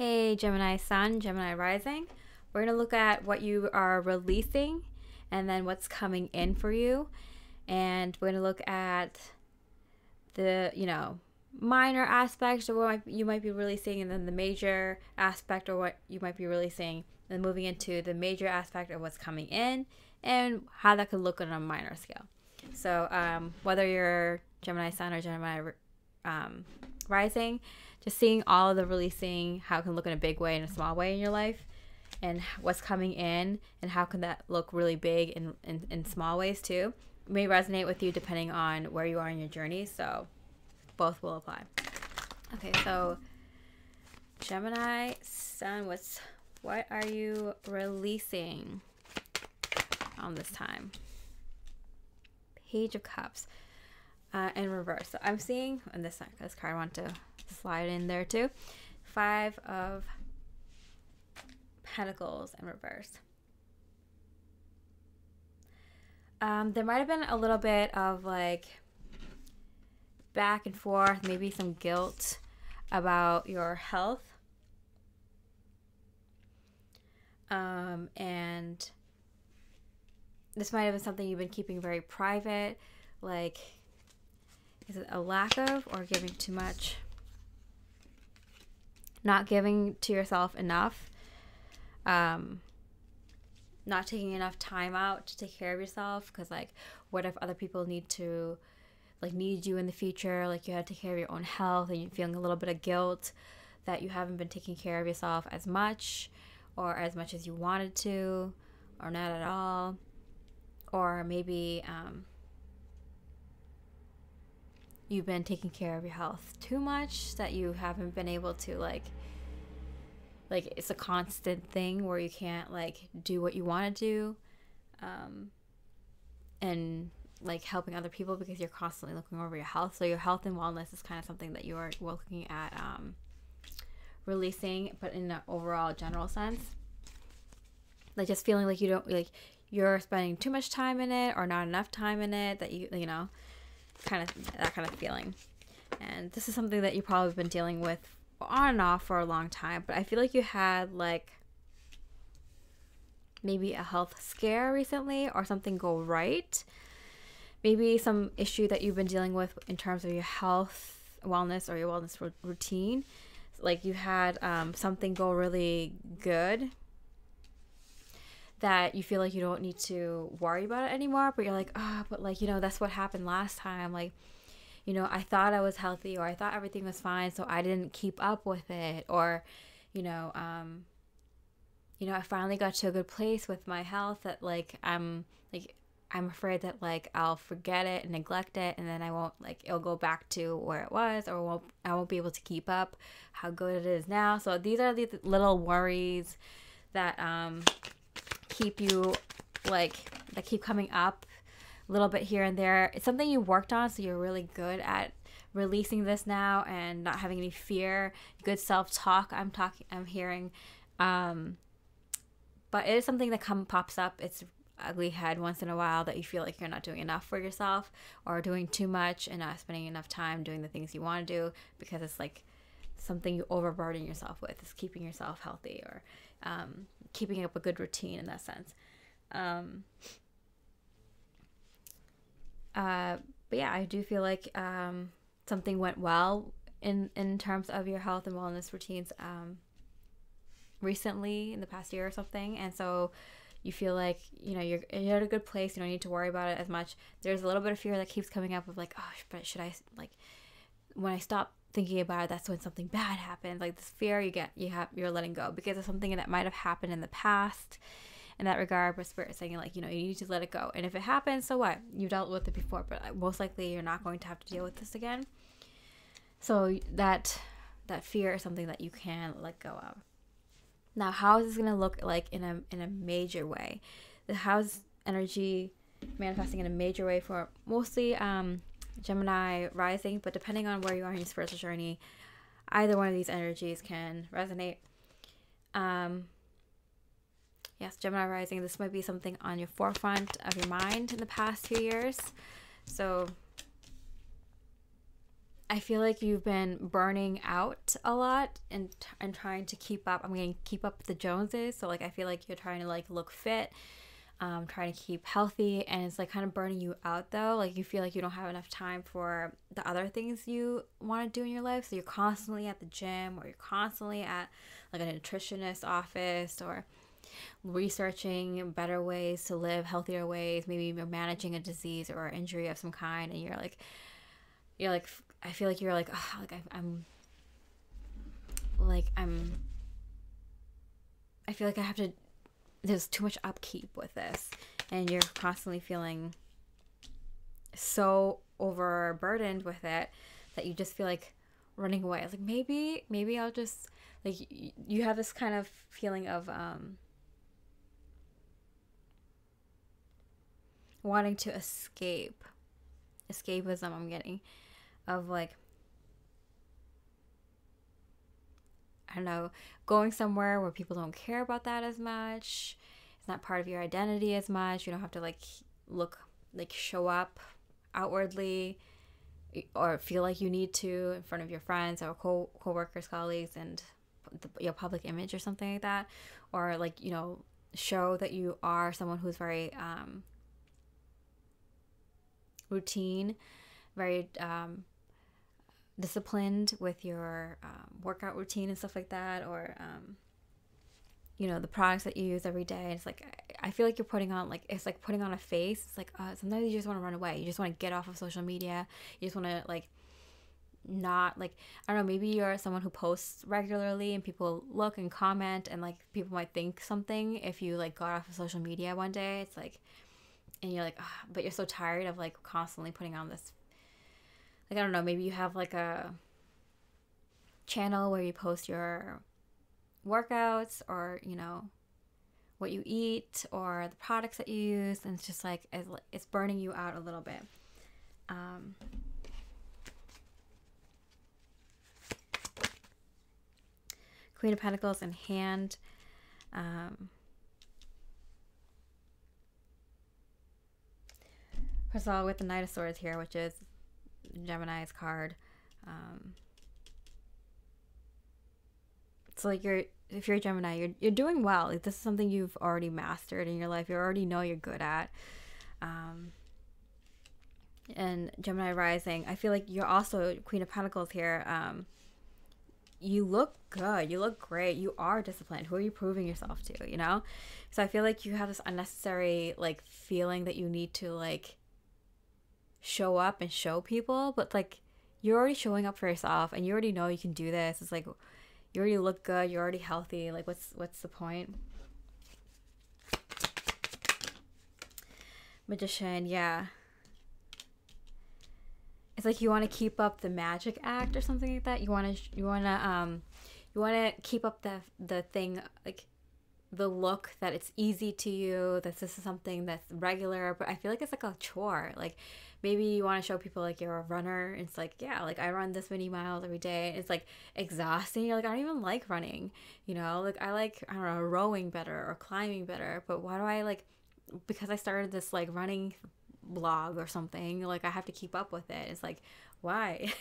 Hey, Gemini Sun, Gemini Rising. We're going to look at what you are releasing and then what's coming in for you. And we're going to look at the, minor aspects of what you might be releasing, and then the major aspect of what you might be releasing, then moving into the major aspect of what's coming in and how that could look on a minor scale. So whether you're Gemini Sun or Gemini Rising, just seeing all of the releasing, how it can look in a big way and a small way in your life, and what's coming in and how can that look really big in small ways too, may resonate with you depending on where you are in your journey. So both will apply. Okay, so Gemini Sun, what are you releasing on this time? Page of Cups in reverse. So I'm seeing on this card, I want to slide in there too. 5 of Pentacles in reverse. There might have been a little bit of like back and forth, maybe some guilt about your health. And this might have been something you've been keeping very private. Like, is it a lack of or giving too much? Not giving to yourself enough. Not taking enough time out to take care of yourself, because like, what if other people need you in the future? Like, you have to take care of your own health and you're feeling a little bit of guilt that you haven't been taking care of yourself as much as you wanted to, or not at all. Or maybe you've been taking care of your health too much that you haven't been able to like it's a constant thing where you can't like do what you want to do, and like helping other people because you're constantly looking over your health. So your health and wellness is kind of something that you are looking at releasing, but in an overall general sense, like just feeling like you don't like you're spending too much time in it or not enough time in it, that you kind of that kind of feeling. And this is something that you probably have been dealing with on and off for a long time, but I feel like you had like maybe a health scare recently or something go right. Maybe some issue that you've been dealing with in terms of your health, wellness, or your wellness routine. Like you had something go really good that you feel like you don't need to worry about it anymore, but you're like, but like, that's what happened last time. Like, I thought I was healthy, or I thought everything was fine, so I didn't keep up with it. Or, I finally got to a good place with my health that I'm afraid that like I'll forget it and neglect it, and then I won't it'll go back to where it was, or I won't be able to keep up how good it is now. So these are the little worries that keep you that keep coming up a little bit here and there. It's something you worked on, so you're really good at releasing this now and not having any fear. Good self-talk I'm hearing, but it is something that pops up. It's ugly head once in a while that you feel like you're not doing enough for yourself, or doing too much and not spending enough time doing the things you want to do, because it's like something you overburden yourself with. It's keeping yourself healthy, or keeping up a good routine in that sense. But yeah, I do feel like something went well in terms of your health and wellness routines recently in the past year or something, and so you feel like you're at a good place. You don't need to worry about it as much. There's a little bit of fear that keeps coming up of like, but should I, like, when I stop thinking about it, that's when something bad happens. Like this fear you're letting go because of something that might have happened in the past. In that regard, but Spirit is saying like, you need to let it go. And if it happens, so what? You dealt with it before, but most likely you're not going to have to deal with this again. So that fear is something that you can let go of. Now, how is this going to look like in a major way? The house energy manifesting in a major way for mostly Gemini rising, but depending on where you are in your spiritual journey, either one of these energies can resonate. Yes, Gemini rising, this might be something on your forefront of your mind in the past few years. So I feel like you've been burning out a lot and trying to keep up. I'm going to keep up with the Joneses. So like I feel like you're trying to like look fit, trying to keep healthy, and it's like kind of burning you out though. Like you feel like you don't have enough time for the other things you want to do in your life. So you're constantly at the gym, or you're constantly at like a nutritionist office, or researching better ways to live, healthier ways. Maybe you're managing a disease or injury of some kind, and you're like, I feel like you're like, oh, like I feel like I have to, there's too much upkeep with this, and you're constantly feeling so overburdened with it that you just feel like running away. It's like, maybe I'll just, like, you have this kind of feeling of wanting to escapism I'm getting, of like, I don't know, going somewhere where people don't care about that as much. It's not part of your identity as much. You don't have to like look, like show up outwardly or feel like you need to in front of your friends or co-workers, colleagues, and your public image or something like that. Or like, you know, show that you are someone who's very routine, very disciplined with your workout routine and stuff like that, or you know, the products that you use every day. It's like, I feel like you're putting on, like, it's like putting on a face. It's like sometimes you just want to run away. You just want to get off of social media. You just want to like not, like, I don't know, maybe you're someone who posts regularly and people look and comment, and like people might think something if you like got off of social media one day. It's like, and you're like, but you're so tired of like constantly putting on this, like, I don't know, maybe you have like a channel where you post your workouts, or, you know, what you eat or the products that you use, and it's just like, it's burning you out a little bit. Queen of Pentacles in hand. First of all, with the Knight of Swords here, which is Gemini's card. So like, if you're a Gemini, you're doing well. Like, this is something you've already mastered in your life. You already know you're good at. And Gemini rising, I feel like you're also Queen of Pentacles here. You look good. You look great. You are disciplined. Who are you proving yourself to, you know? So I feel like you have this unnecessary like feeling that you need to like show up and show people, but like, you're already showing up for yourself, and you already know you can do this. It's like, you already look good, you're already healthy. Like, what's the point? Magician, yeah. It's like you want to keep up the magic act or something like that. You want to keep up the thing, like the look that it's easy to you, that this is something that's regular, but I feel like it's like a chore. Like, maybe you want to show people like you're a runner. It's like, yeah, like I run this many miles every day. It's like exhausting. You're like, I don't even like running, you know? Like, I like, I don't know, rowing better or climbing better. But why do I like, because I started this like running blog or something, like I have to keep up with it. It's like, why?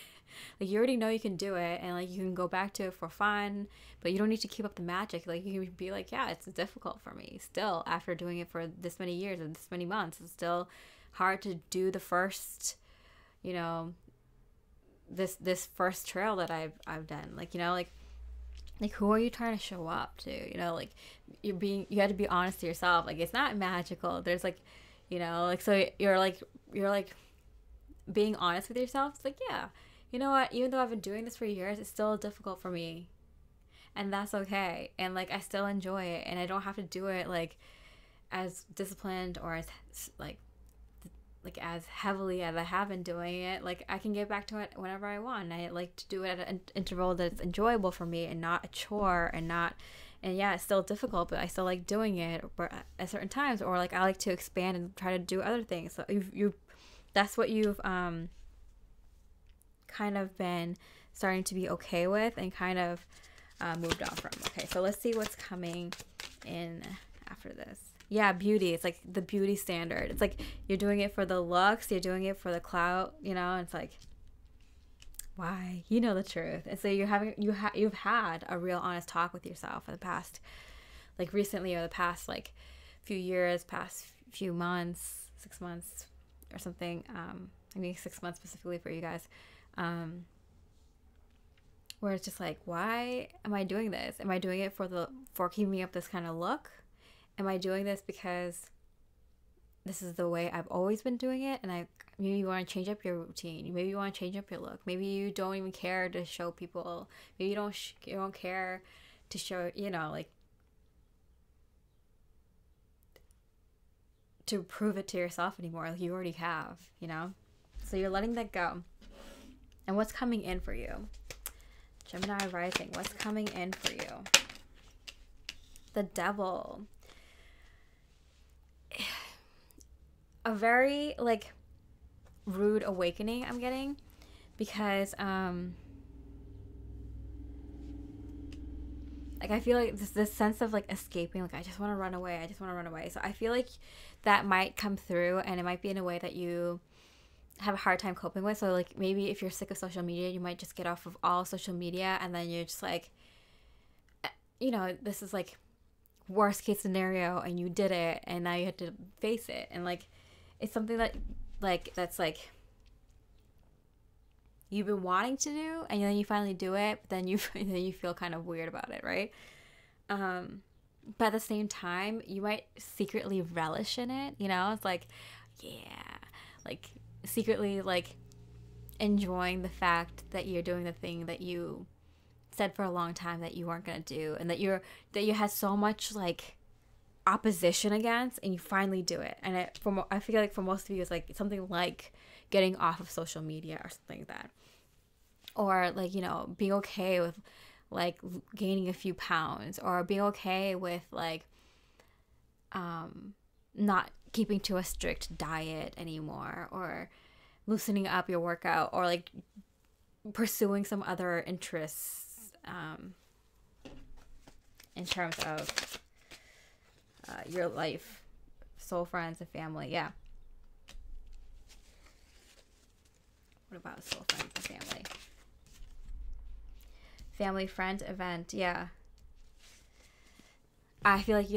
Like, you already know you can do it, and like you can go back to it for fun, but you don't need to keep up the magic. Like, you can be like, yeah, it's difficult for me still after doing it for this many years and this many months. It's still hard to do the first, you know, this first trail that I've done. Like, you know, like who are you trying to show up to? You know, like you had to be honest to yourself. Like, it's not magical. There's like, you know, like, so you're like being honest with yourself. It's like, yeah, you know what, even though I've been doing this for years, it's still difficult for me, and that's okay. And like, I still enjoy it, and I don't have to do it like as disciplined or as like as heavily as I have been doing it. Like, I can get back to it whenever I want. I like to do it at an interval that's enjoyable for me and not a chore, and yeah, it's still difficult, but I still like doing it at certain times. Or like, I like to expand and try to do other things. So that's what you've kind of been starting to be okay with and kind of moved on from. Okay, so let's see what's coming in after this. Yeah, beauty. It's like the beauty standard. It's like you're doing it for the looks, you're doing it for the clout, you know? It's like, Why? You know the truth. And so you've had a real honest talk with yourself in the past, like recently, or the past like few years, past few months, 6 months or something. I mean 6 months specifically for you guys. Where it's just like, why am I doing this? Am I doing it for keeping up this kind of look? Am I doing this because this is the way I've always been doing it, and maybe you want to change up your routine. Maybe you want to change up your look. Maybe you don't even care to show people. Maybe you don't care to show, you know, like, to prove it to yourself anymore. Like, you already have, you know? So you're letting that go. And what's coming in for you? Gemini rising, what's coming in for you? The Devil. A very, like, rude awakening I'm getting, because like, I feel like this sense of like escaping, like, I just want to run away, so I feel like that might come through, and it might be in a way that you have a hard time coping with. So like, maybe if you're sick of social media, you might just get off of all social media, and then you're just like, you know, this is like worst case scenario, and you did it, and now you have to face it. And like, it's something that like, that's like you've been wanting to do, and then you finally do it, but then you feel kind of weird about it, right? But at the same time, you might secretly relish in it, you know? It's like, yeah, like secretly like enjoying the fact that you're doing the thing that you said for a long time that you weren't gonna do, and that you had so much like opposition against, and you finally do it. And I feel like for most of you, it's like something like getting off of social media or something like that, or like, you know, being okay with like gaining a few pounds, or being okay with like not keeping to a strict diet anymore, or loosening up your workout, or like pursuing some other interests in terms of your life, soul friends, and family. Yeah. What about soul friends and family? Family friend event. Yeah. I feel like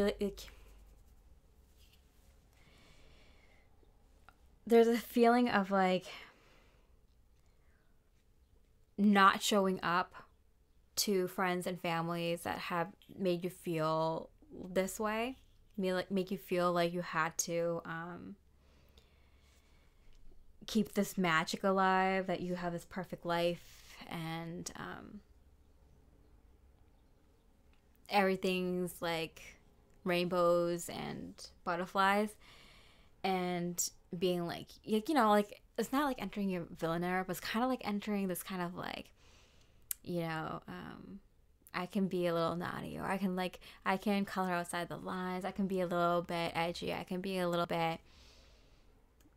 there's a feeling of like not showing up to friends and families that have made you feel this way, make you feel like you had to keep this magic alive, that you have this perfect life, and everything's like rainbows and butterflies, and being like, you know, like, it's not like entering your villain era, but it's kind of like entering this kind of like, you know, I can be a little naughty, or I can color outside the lines, I can be a little bit edgy, I can be a little bit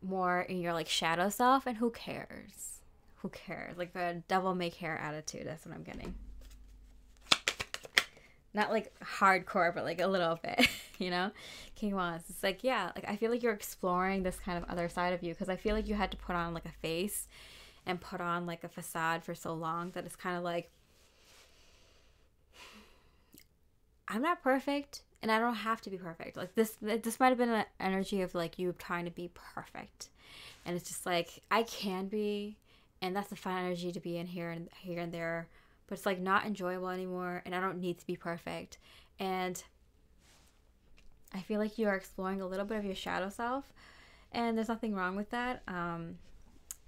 more in your like shadow self, and who cares? Like a devil may care attitude. That's what I'm getting. Not like hardcore, but like a little bit, you know? King Wands. It's like, yeah, like I feel like you're exploring this kind of other side of you, because I feel like you had to put on like a face and put on like a facade for so long that it's kind of like, I'm not perfect, and I don't have to be perfect. Like this might have been an energy of like you trying to be perfect, and it's just like, I can be, and that's a fun energy to be in here and there, but it's like not enjoyable anymore, and I don't need to be perfect. And I feel like you are exploring a little bit of your shadow self, and there's nothing wrong with that.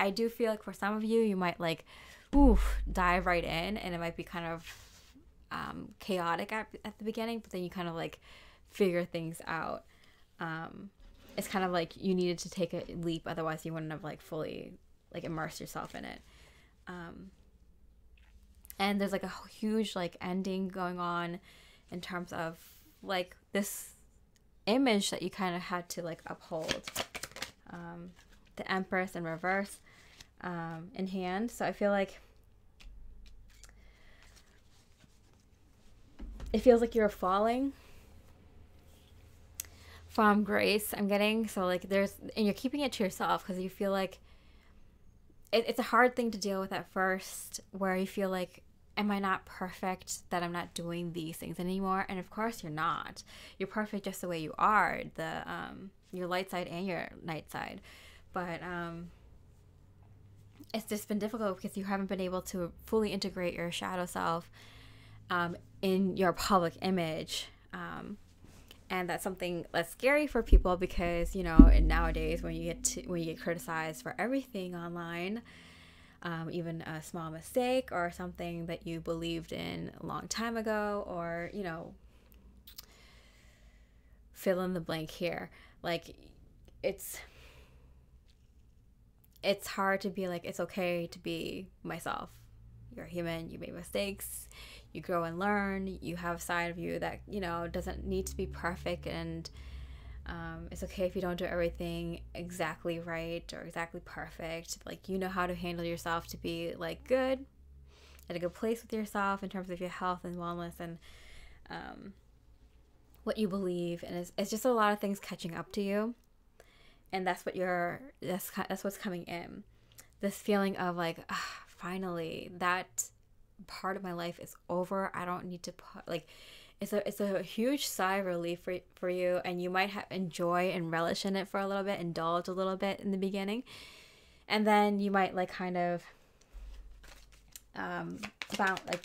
I do feel like for some of you, you might like, dive right in, and it might be kind of chaotic at the beginning, but then you kind of like figure things out. It's kind of like you needed to take a leap, otherwise you wouldn't have like fully like immersed yourself in it. And there's like a huge like ending going on in terms of like this image that you kind of had to like uphold. The Empress in reverse in hand. So I feel like it feels like you're falling from grace, I'm getting. So like and you're keeping it to yourself, because you feel like it's a hard thing to deal with at first, where you feel like, am I not perfect that I'm not doing these things anymore? And of course you're not. You're perfect just the way you are, the your light side and your night side. But it's just been difficult because you haven't been able to fully integrate your shadow self in your public image. And that's something that's scary for people because, you know, and nowadays when you get criticized for everything online, even a small mistake or something that you believed in a long time ago, or, you know, fill in the blank here. Like, it's hard to be like, it's okay to be myself. You're human, you make mistakes, you grow and learn, you have a side of you that, you know, doesn't need to be perfect, and it's okay if you don't do everything exactly right or exactly perfect. Like, you know how to handle yourself to be like good, at a good place with yourself in terms of your health and wellness and what you believe. And it's just a lot of things catching up to you, and that's what's coming in. This feeling of like, finally, that part of my life is over. I don't need to put, like, it's a huge sigh of relief for you, and you might enjoy and relish in it for a little bit, indulge a little bit in the beginning, and then you might like kind of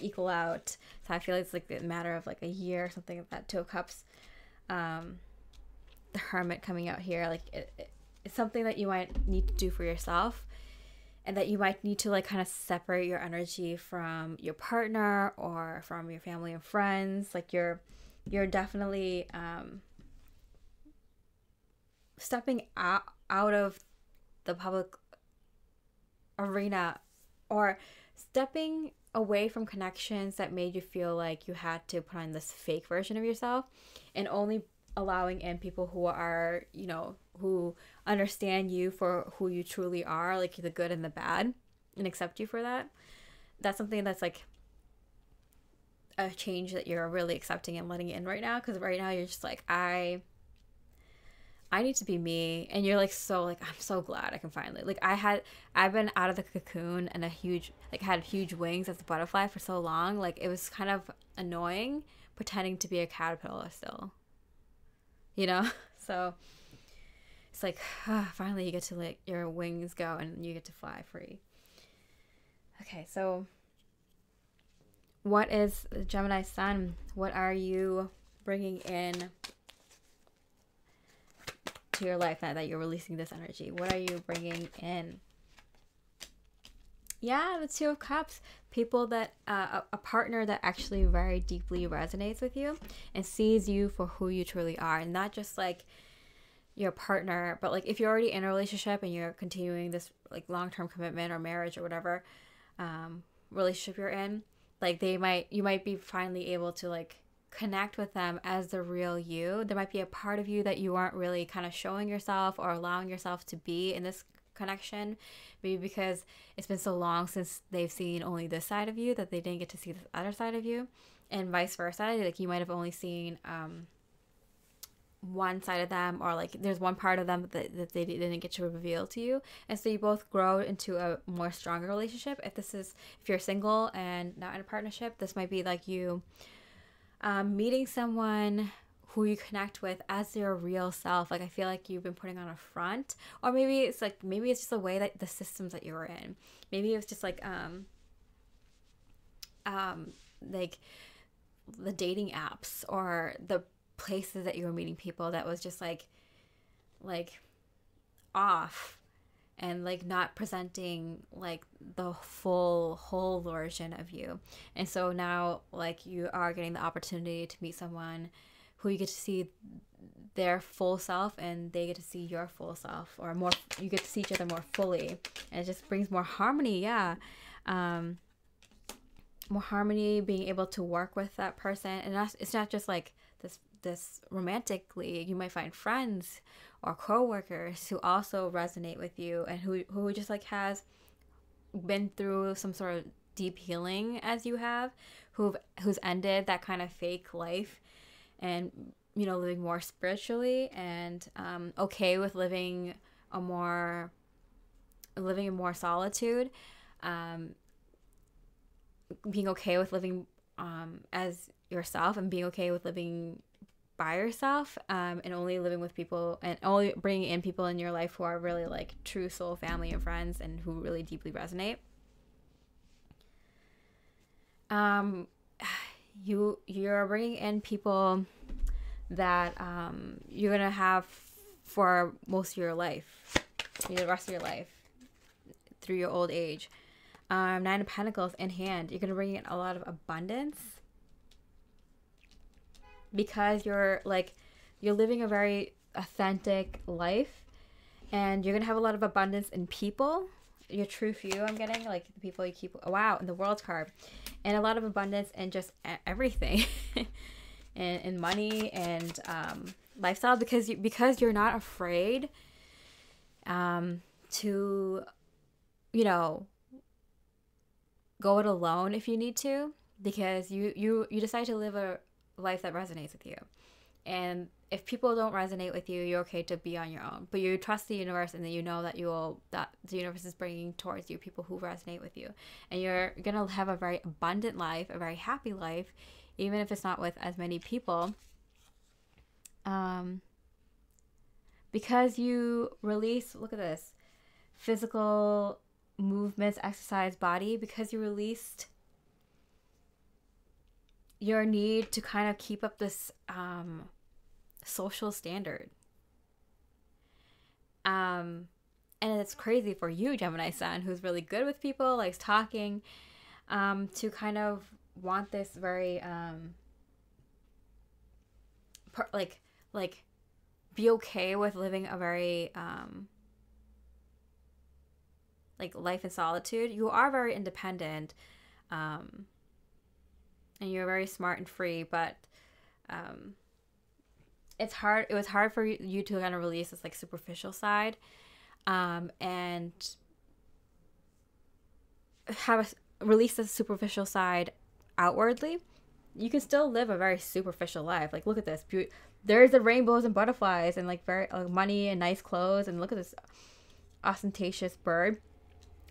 equal out. So I feel it's like a matter of like a year or something like that. Two of Cups, the Hermit coming out here, like it's something that you might need to do for yourself, and that you might need to like kind of separate your energy from your partner or from your family and friends. Like you're definitely stepping out of the public arena, or stepping away from connections that made you feel like you had to put on this fake version of yourself, and only allowing in people who are, you know, who understand you for who you truly are, like the good and the bad, and accept you for that. That's something that's like a change that you're really accepting and letting in right now, because right now you're just like, I need to be me, and you're like, so like, I'm so glad I can finally, like, I've been out of the cocoon and had huge wings as a butterfly for so long. Like, it was kind of annoying pretending to be a caterpillar still, you know. So it's like, finally you get to let your wings go and you get to fly free. Okay, so what is the Gemini Sun? What are you bringing in to your life now that you're releasing this energy? What are you bringing in? Yeah, the Two of Cups. People that, a partner that actually very deeply resonates with you and sees you for who you truly are. And not just like your partner, but like if you're already in a relationship and you're continuing this like long-term commitment or marriage or whatever relationship you're in, like you might be finally able to like connect with them as the real you. There might be a part of you that you aren't really kind of showing yourself or allowing yourself to be in this connection, maybe because it's been so long since they've seen only this side of you that they didn't get to see the other side of you, and vice versa. Like you might have only seen one side of them, or like there's one part of them that they didn't get to reveal to you, and so you both grow into a more stronger relationship. If you're single and not in a partnership, this might be like you meeting someone who you connect with as their real self. Like I feel like you've been putting on a front, or maybe it's just the way that the systems that you were in. Maybe it was just like the dating apps or the places that you were meeting people that was just like off, and like not presenting like the whole version of you. And so now like you are getting the opportunity to meet someone who you get to see their full self, and they get to see your full self, or more, you get to see each other more fully, and it just brings more harmony. More harmony, being able to work with that person. And it's not just like this romantically. You might find friends or co-workers who also resonate with you, and who just like has been through some sort of deep healing as you have, who's ended that kind of fake life, and you know, living more spiritually, and okay with living a more living in more solitude, being okay with living as yourself, and being okay with living by yourself, and only living with people, and only bringing in people in your life who are really like true soul family and friends, and who really deeply resonate. You're bringing in people that you're gonna have for most of your life, the rest of your life, through your old age. Nine of Pentacles in hand, you're gonna bring in a lot of abundance, because you're living a very authentic life, and you're gonna have a lot of abundance in people, your true few. I'm getting like the people you keep. Wow, and the World card, and a lot of abundance in just everything, and money and lifestyle, because you're not afraid to, you know, go it alone if you need to, because you decide to live a life that resonates with you. And if people don't resonate with you, you're okay to be on your own, but you trust the universe, and then you know that the universe is bringing towards you people who resonate with you, and you're gonna have a very abundant life, a very happy life, even if it's not with as many people, because you release, look at this, physical movements, exercise, body, because you released your need to kind of keep up this social standard. And it's crazy for you, Gemini Sun, who's really good with people, likes talking, to kind of want this very be okay with living a very life in solitude. You are very independent, and you're very smart and free, but it's hard. It was hard for you to kind of release this like superficial side, and release the superficial side outwardly. You can still live a very superficial life. Like, look at this. There's the rainbows and butterflies, and like very money and nice clothes, and look at this ostentatious bird.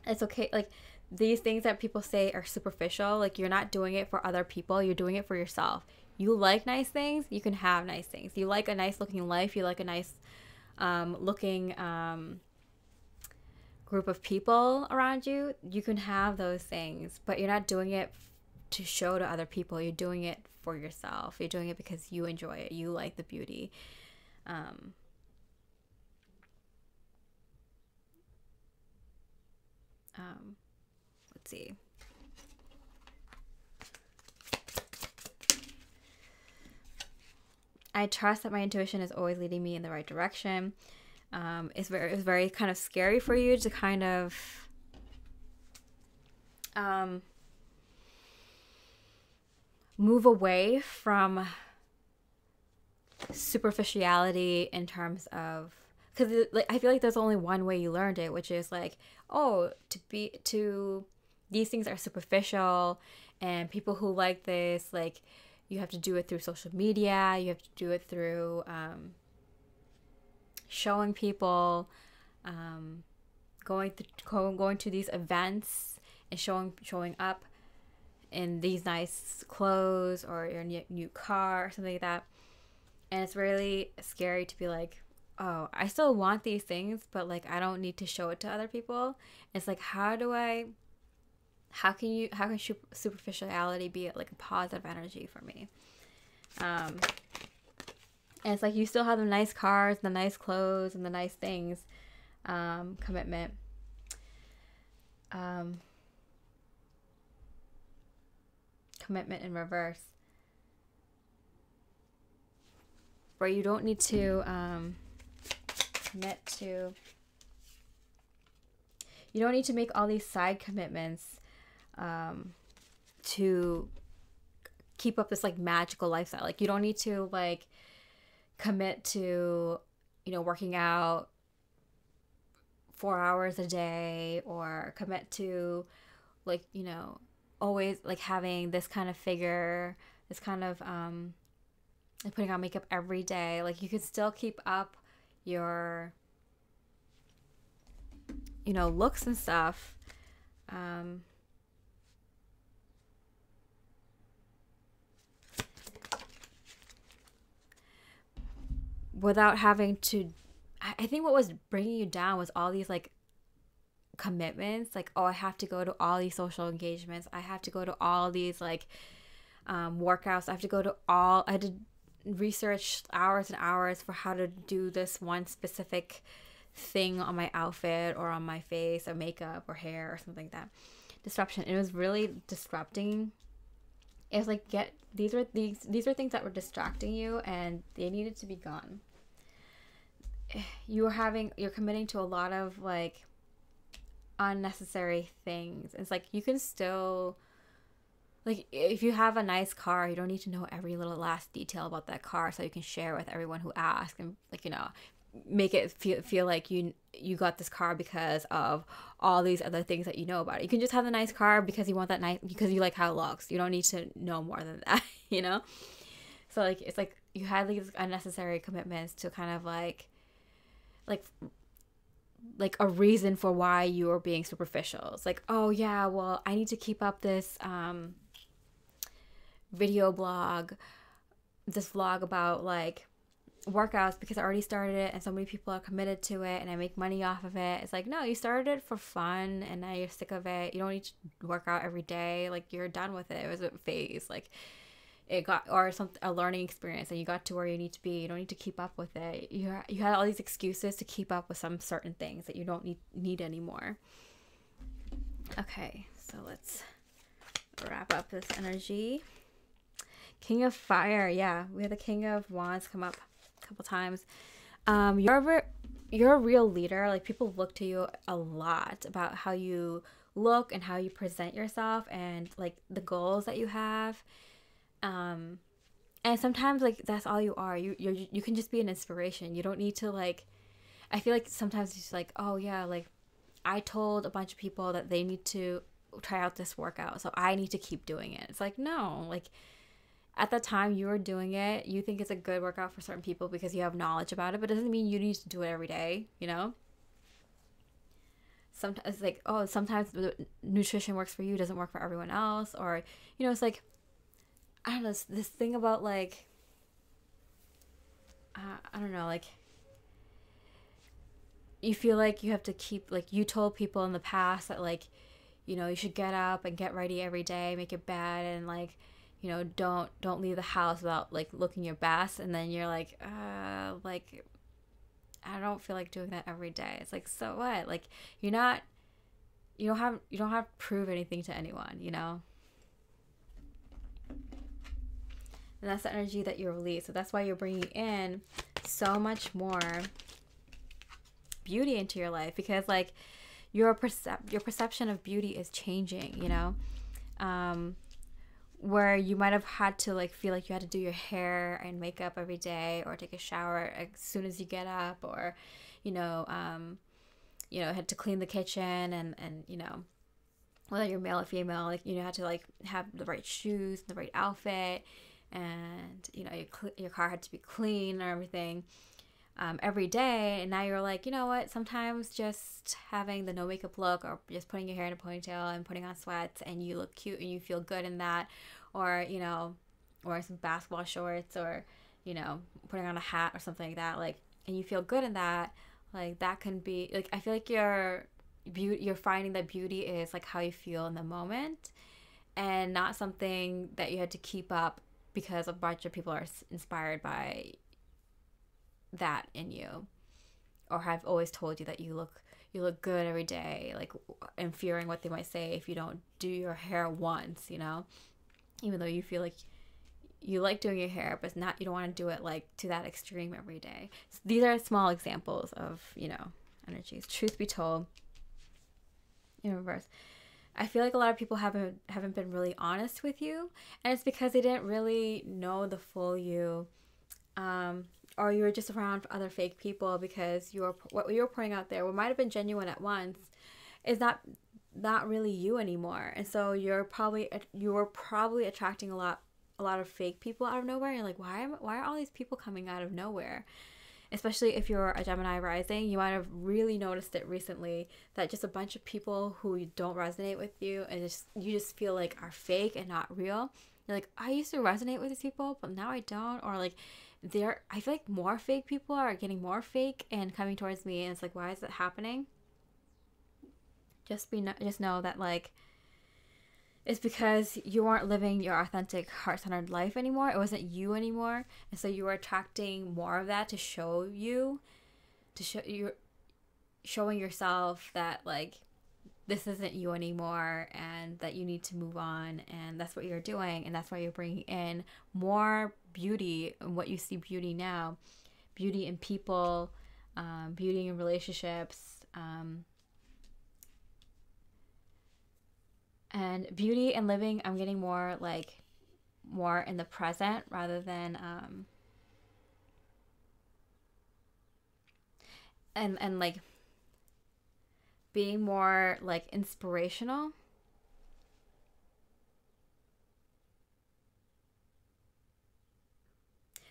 It's okay. Like, these things that people say are superficial, like, you're not doing it for other people, you're doing it for yourself. You like nice things, you can have nice things. You like a nice looking life, you like a nice looking group of people around you, you can have those things, but you're not doing it to show to other people. You're doing it for yourself. You're doing it because you enjoy it. You like the beauty. Let's see. I trust that my intuition is always leading me in the right direction. It's very kind of scary for you to kind of move away from superficiality in terms of, because I feel like there's only one way you learned it, which is like, oh, these things are superficial, and people who like this, like, you have to do it through social media, you have to do it through showing people, going to these events and showing up in these nice clothes or your new car or something like that. And it's really scary to be like, oh, I still want these things, but like, I don't need to show it to other people. It's like, how can superficiality be like a positive energy for me? And it's like, you still have the nice cars, the nice clothes, and the nice things. Commitment. Commitment in reverse, where you don't need to you don't need to make all these side commitments to keep up this like magical lifestyle. Like, you don't need to like commit to, working out 4 hours a day, or commit to like, always like having this kind of figure, this kind of like putting on makeup every day. Like, you can still keep up your you know, looks and stuff, without having to, I think what was bringing you down was all these like commitments, like, oh, I have to go to all these social engagements, I have to go to all these like workouts, I had to research hours and hours for how to do this one specific thing on my outfit or on my face or makeup or hair or something like that. Disruption. It was really disrupting. It was like, these are things that were distracting you, and they needed to be gone. You're committing to a lot of like unnecessary things. It's like, you can still, like, if you have a nice car, you don't need to know every little last detail about that car so you can share with everyone who asks, and like, you know, make it feel like you got this car because of all these other things that you know about it. You can just have the nice car because you want that nice, because you like how it looks. You don't need to know more than that, you know? So like, it's like you had these unnecessary commitments to kind of like a reason for why you were being superficial. It's like, oh yeah, well, I need to keep up this this vlog about like workouts because I already started it and so many people are committed to it and I make money off of it. It's like, no, you started it for fun and now you're sick of it. You don't need to work out every day. Like, you're done with it. It was a phase. Like, it got, or a learning experience, and you got to where you need to be. You don't need to keep up with it. You had all these excuses to keep up with some certain things that you don't need anymore. Okay, so let's wrap up this energy. King of Fire. Yeah, we had the King of Wands come up a couple times. You're a real leader. Like, people look to you a lot about how you look and how you present yourself and like the goals that you have. And sometimes like that's all you are. You can just be an inspiration. You don't need to like, I feel like sometimes it's just like, oh yeah, like I told a bunch of people that they need to try out this workout, so I need to keep doing it. It's like, no, like at the time you were doing it, you think it's a good workout for certain people because you have knowledge about it, but it doesn't mean you need to do it every day, you know? Sometimes like, oh, sometimes the nutrition works for you, doesn't work for everyone else, or, you know, it's like, I don't know, this thing about like, I don't know, like, you feel like you have to keep, like, you told people in the past that like, you know, you should get up and get ready every day, make your bed, and like, you know, don't leave the house without like looking your best, and then you're like, I don't feel like doing that every day. It's like, so what? Like, you don't have to prove anything to anyone, you know? And that's the energy that you release. So that's why you're bringing in so much more beauty into your life, because like your perception of beauty is changing, you know? Where you might have had to like feel like you had to do your hair and makeup every day, or take a shower as soon as you get up, or you know, had to clean the kitchen, and you know, whether you're male or female, like, you know, had to like have the right shoes, the right outfit, and you know, your car had to be clean or everything every day. And now you're like, you know what, sometimes just having the no makeup look, or just putting your hair in a ponytail and putting on sweats, and you look cute and you feel good in that, or you know, wearing some basketball shorts, or you know, putting on a hat or something like that, like, and you feel good in that, like, that can be like, I feel like you're finding that beauty is like how you feel in the moment, and not something that you had to keep up because a bunch of people are inspired by that in you, or have always told you that you look good every day, like, and fearing what they might say if you don't do your hair once, you know, even though you feel like you like doing your hair, but not, you don't want to do it like to that extreme every day. So these are small examples of, you know, energies. Truth be told, in reverse, I feel like a lot of people haven't been really honest with you, and it's because they didn't really know the full you, or you were just around other fake people, because what you were putting out there, what might have been genuine at once, is not really you anymore. And so you were probably attracting a lot of fake people out of nowhere. And you're like, why are all these people coming out of nowhere? especially if you're a Gemini rising, you might have really noticed it recently that just a bunch of people who don't resonate with you and you just feel like are fake and not real. You're like, I used to resonate with these people, but now I don't. Or like, I feel like more fake people are getting more fake and coming towards me, and it's like, why is that happening? Just know that like, it's because you weren't living your authentic heart-centered life anymore. It wasn't you anymore, and so you were attracting more of that to show you, showing yourself that like this isn't you anymore, and that you need to move on, and that's what you're doing, and that's why you're bringing in more beauty and what you see beauty now, beauty in people, beauty in relationships, and beauty and living. I'm getting more in the present rather than and like being more like inspirational.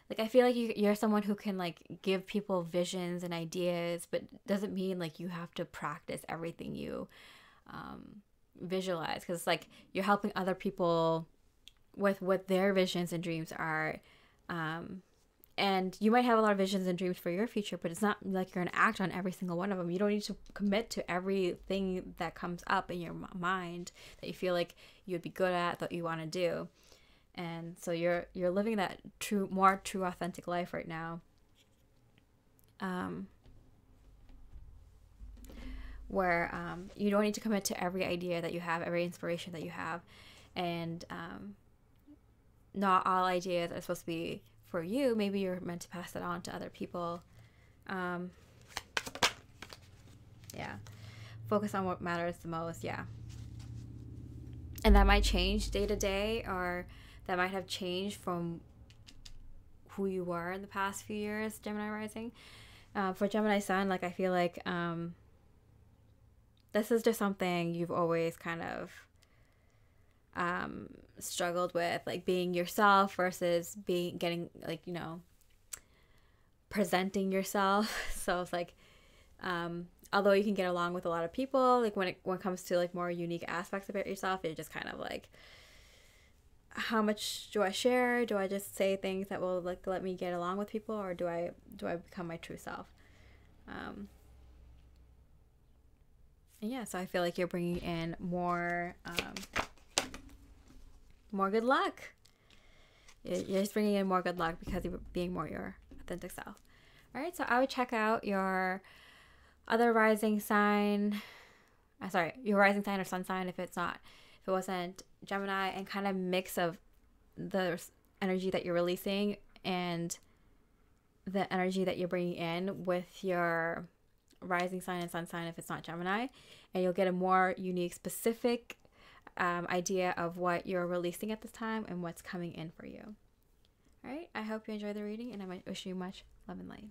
Like, I feel like you're someone who can like give people visions and ideas, but doesn't mean like you have to practice everything you visualize, because like you're helping other people with what their visions and dreams are, and you might have a lot of visions and dreams for your future, but it's not like you're gonna act on every single one of them. You don't need to commit to everything that comes up in your mind that you feel like you would be good at, that you want to do. And so you're living that more true authentic life right now, where you don't need to commit to every idea that you have, every inspiration that you have, and not all ideas are supposed to be for you. Maybe you're meant to pass it on to other people. Yeah, focus on what matters the most. Yeah, and that might change day to day, or that might have changed from who you were in the past few years, Gemini rising. For Gemini sun, like I feel like this is just something you've always kind of struggled with, like being yourself versus getting like, you know, presenting yourself. So it's like, although you can get along with a lot of people, like when it comes to like more unique aspects about yourself, you're just kind of like, how much do I share? Do I just say things that will like let me get along with people, or do I become my true self? And yeah, so I feel like you're bringing in more good luck. You're just bringing in more good luck because you're being more your authentic self. All right, so I would check out your other rising sign. Your rising sign or sun sign if it wasn't Gemini, and kind of mix of the energy that you're releasing and the energy that you're bringing in with your rising sign and sun sign if it's not Gemini, and you'll get a more unique, specific idea of what you're releasing at this time and what's coming in for you. All right, I hope you enjoy the reading, and I wish you much love and light.